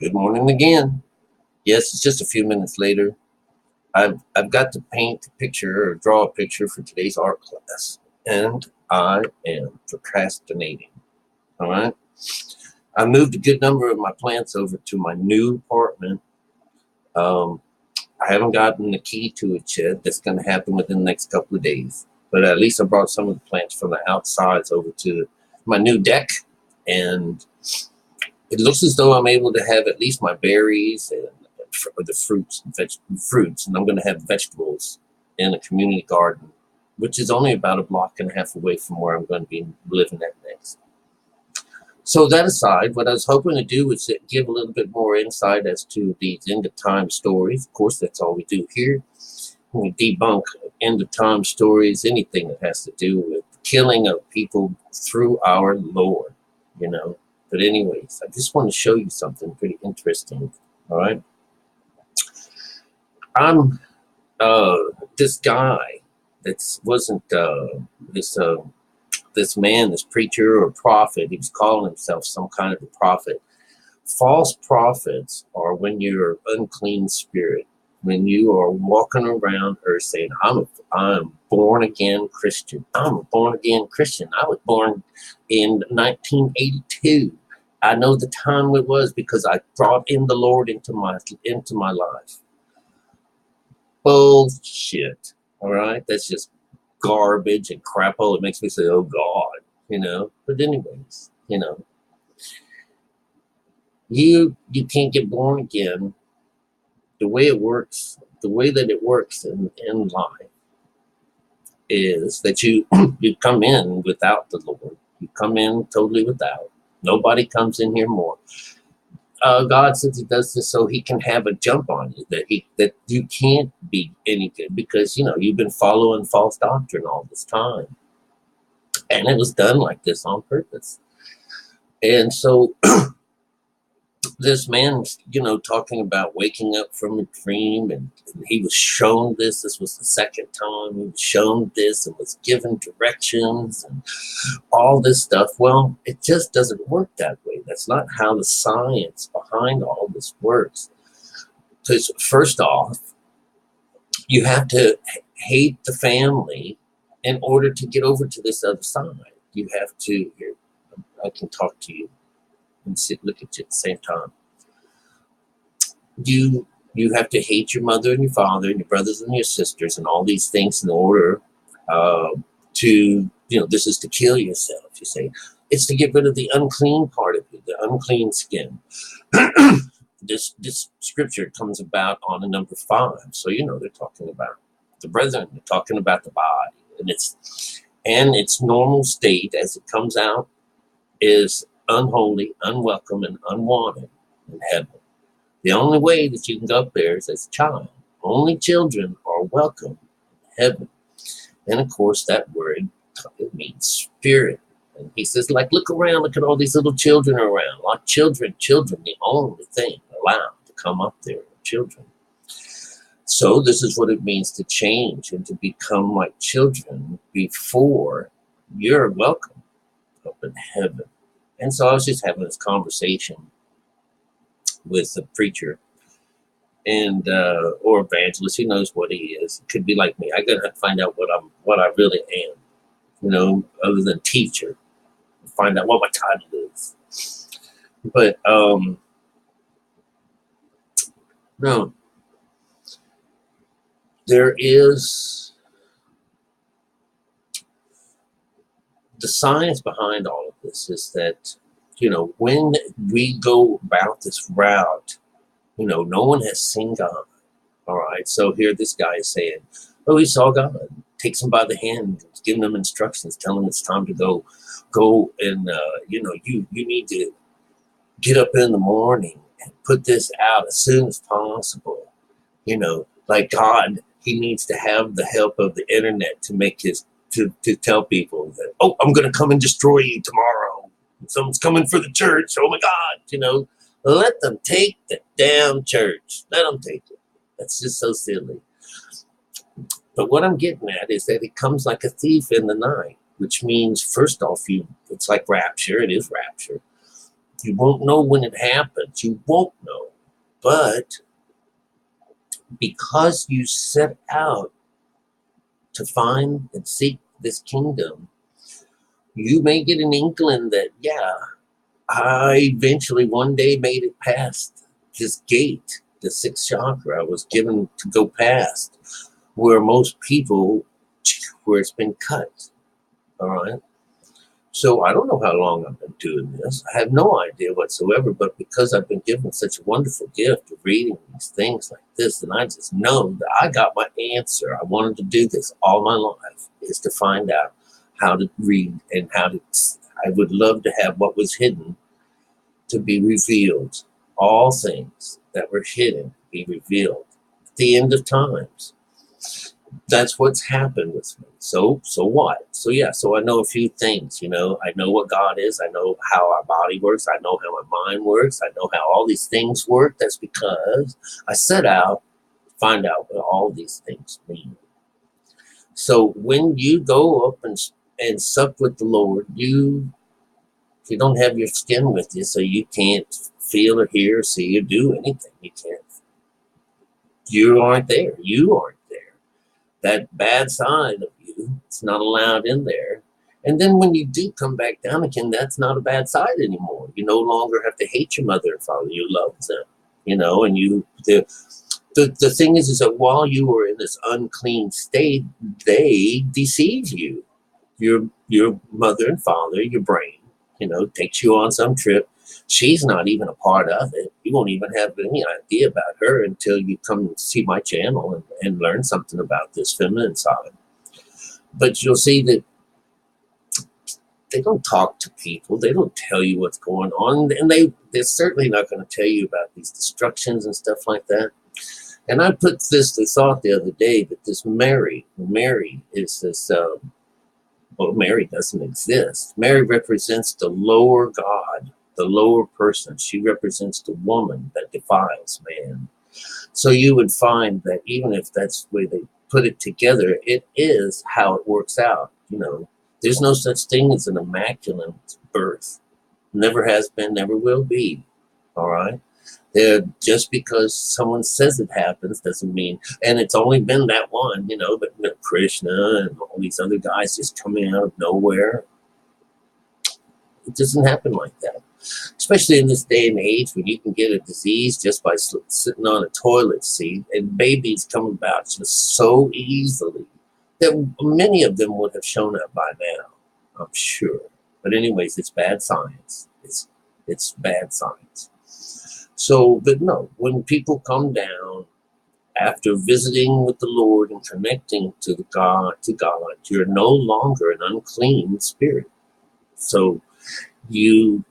Good morning again. Yes, it's just a few minutes later. I've got to paint a picture or draw a picture for today's art class, and I am procrastinating. All right. I moved a good number of my plants over to my new apartment. Um, I haven't gotten the key to it yet. That's going to happen within the next couple of days. But at least I brought some of the plants from the outsides over to my new deck, and it looks as though I'm able to have at least my berries and the fruits, and I'm going to have vegetables in a community garden, which is only about a block and a half away from where I'm going to be living at next. So that aside, what I was hoping to do was give a little bit more insight as to these end of time stories. Of course, that's all we do here. We debunk end of time stories, anything that has to do with killing of people through our Lord, you know. But anyways, I just want to show you something pretty interesting. All right. I'm this guy that wasn't this man, this preacher or prophet. He was calling himself some kind of a prophet. False prophets are when you're an unclean spirit, when you are walking around earth saying, I'm born again Christian. I'm a born again Christian. I was born in 1982. I know the time it was because I brought in the Lord into my life. Bullshit. All right, that's just garbage and crap. Oh, it makes me say, "Oh God," you know. But anyways, you know, you can't get born again. The way it works, the way that it works in life, is that you you come in without the Lord. You come in totally without. Nobody comes in here more. God says He does this so He can have a jump on you, that you can't be any good because you've been following false doctrine all this time, and it was done like this on purpose. And so this man, talking about waking up from a dream, and he was shown this. This was the second time he was shown this and was given directions and all this stuff. Well, it just doesn't work that way. That's not how the science behind all this works. Because first off, you have to hate the family in order to get over to this other side. You have to, here, I can talk to you and look at you at the same time. You have to hate your mother and your father and your brothers and your sisters and all these things in order to, this is to kill yourself. You say it's to get rid of the unclean part of you, the unclean skin. This scripture comes about on a number 5. So, they're talking about the brethren, they're talking about the body, and its normal state as it comes out is unholy, unwelcome, and unwanted in heaven. The only way that you can go up there is as a child. Only children are welcome in heaven. And of course, that word, it means spirit. And he says, look around, look at all these little children around. Like children, the only thing allowed to come up there are children. So this is what it means to change and to become like children before you're welcome up in heaven. And so I was just having this conversation with a preacher and or evangelist. Who knows what he is? It could be like me. I gotta find out what I really am, other than teacher. Find out what my title is. But no, there is the science behind all of this is that when we go about this route, no one has seen God. All right. So here this guy is saying, oh, he saw God. Takes him by the hand, giving him instructions, telling him it's time to go and, you need to get up in the morning and put this out as soon as possible. Like God, he needs to have the help of the internet to make to tell people that, oh, I'm going to come and destroy you tomorrow. Someone's coming for the church. Oh my God, let them take the damn church. Let them take it. That's just so silly. But what I'm getting at is that it comes like a thief in the night, which means, first off, it's like rapture. It is rapture. You won't know when it happens. You won't know. But because you set out to find and seek this kingdom, you may get an inkling that, yeah, I eventually one day made it past this gate, the sixth chakra I was given to go past, where most people, where it's been cut. All right. So I don't know how long I've been doing this. I have no idea whatsoever, but because I've been given such a wonderful gift of reading these things like this, and I just know that I got my answer. I wanted to do this all my life, is to find out how to read and how to, I would love to have what was hidden to be revealed. All things that were hidden be revealed at the end of times. That's what's happened with me. So what? So yeah, so I know a few things, you know. I know what God is. I know how our body works. I know how my mind works. I know how all these things work. That's because I set out to find out what all these things mean. So when you go up and sup with the Lord, you don't have your skin with you, so you can't feel or hear or see or do anything. You can't. You aren't there. You aren't there. That bad side of you, it's not allowed in there. And then when you do come back down again, that's not a bad side anymore. You no longer have to hate your mother and father. You love them, you know. And the thing is that while you were in this unclean state, they deceive you. Your mother and father, your brain, you know, takes you on some trip. She's not even a part of it. You won't even have any idea about her until you come and see my channel and learn something about this feminine side. But you'll see that they don't talk to people. They don't tell you what's going on. And they're certainly not going to tell you about these destructions and stuff like that. And I put the thought the other day that this Mary is this, well, Mary doesn't exist. Mary represents the lower God, the lower person. She represents the woman that defiles man. So you would find that even if that's the way they put it together, it is how it works out. You know, there's no such thing as an immaculate birth. Never has been, never will be. All right. Just because someone says it happens doesn't mean, and it's only been that one, you know, but you know, Krishna and all these other guys just coming out of nowhere. It doesn't happen like that. Especially in this day and age when you can get a disease just by sitting on a toilet seat, and babies come about just so easily that many of them would have shown up by now, I'm sure. But anyways, it's bad science. It's bad science. So, but no, when people come down after visiting with the Lord and connecting to God, you're no longer an unclean spirit. So you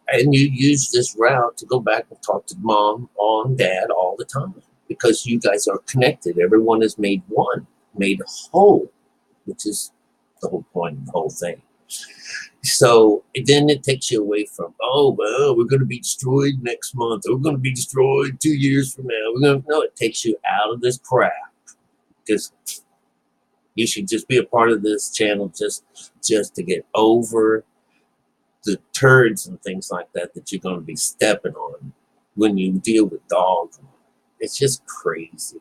and you use this route to go back and talk to mom, dad all the time, because you guys are connected. Everyone is made one, made whole, which is the whole point of the whole thing. So then it takes you away from, oh, well, we're going to be destroyed next month. Or we're going to be destroyed 2 years from now. No, it takes you out of this crap. Because you should just be a part of this channel just to get over the turds and things like that you're going to be stepping on when you deal with dogs. It's just crazy.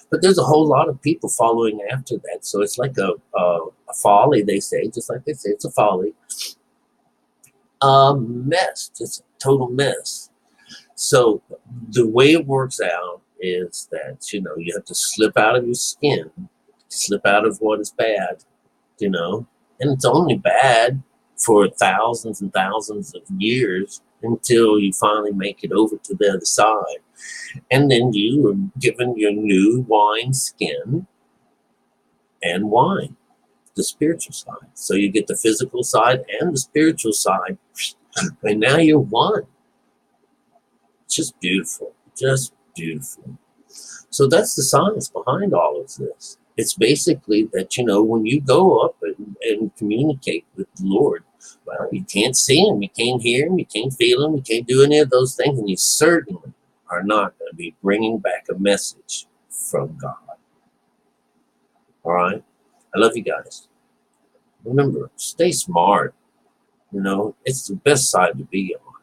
But there's a whole lot of people following after that. So it's like a folly, they say, just like they say, it's a folly. A mess, just a total mess. So the way it works out is that, you know, you have to slip out of your skin, slip out of what is bad, you know, and it's only bad for thousands and thousands of years until you finally make it over to the other side. And then you are given your new wine skin and wine, the spiritual side. So you get the physical side and the spiritual side, and now you're one. It's just beautiful, just beautiful. So that's the science behind all of this. It's basically that, you know, when you go up and communicate with the Lord, well, you can't see him, you can't hear him, you can't feel him, you can't do any of those things, and you certainly are not going to be bringing back a message from God. All right? I love you guys. Remember, stay smart. You know, it's the best side to be on.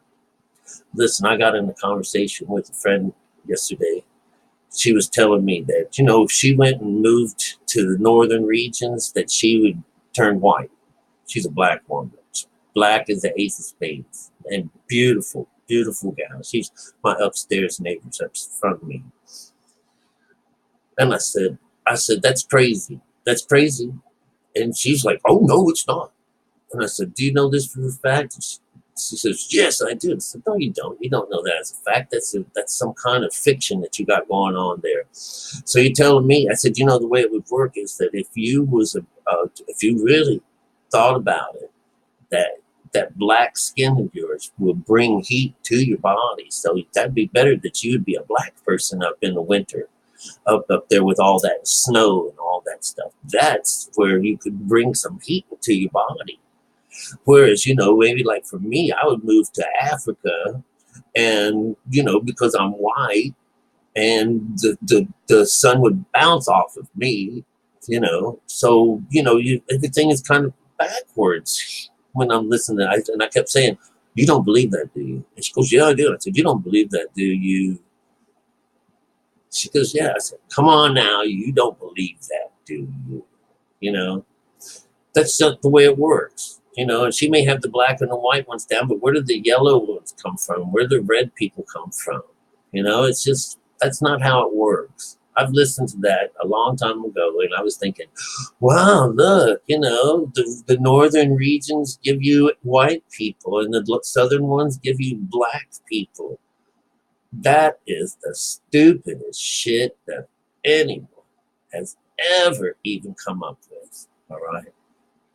Listen, I got in a conversation with a friend yesterday. She was telling me that, if she went and moved to the northern regions, that she would turn white. She's a black woman. Black as the ace of spades. And beautiful, beautiful gal. She's my upstairs neighbors up front of me. And I said, that's crazy. That's crazy. And she's like, oh, no, it's not. And I said, do you know this for a fact? She says, yes, I do. I said, no, you don't. You don't know that as a fact. That's some kind of fiction that you got going on there. So you're telling me, I said, the way it would work is that if you really thought about it, that black skin of yours will bring heat to your body. So that'd be better that you'd be a black person up in the winter, up there with all that snow and all that stuff. That's where you could bring some heat to your body. Whereas, maybe like for me, I would move to Africa and, because I'm white and the sun would bounce off of me, so, everything is kind of backwards when I'm listening. And I kept saying, you don't believe that, do you? And she goes, yeah, I do. I said, you don't believe that, do you? She goes, yeah. I said, come on now, you don't believe that, do you? That's just the way it works. And she may have the black and the white ones down, but where do the yellow ones come from? Where do the red people come from? It's just, that's not how it works. I've listened to that a long time ago, and I was thinking, wow, look, the northern regions give you white people, and the southern ones give you black people. That is the stupidest shit that anyone has ever even come up with, all right?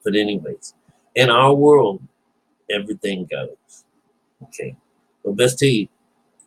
But anyways, in our world, everything goes. Okay. Well, best to you.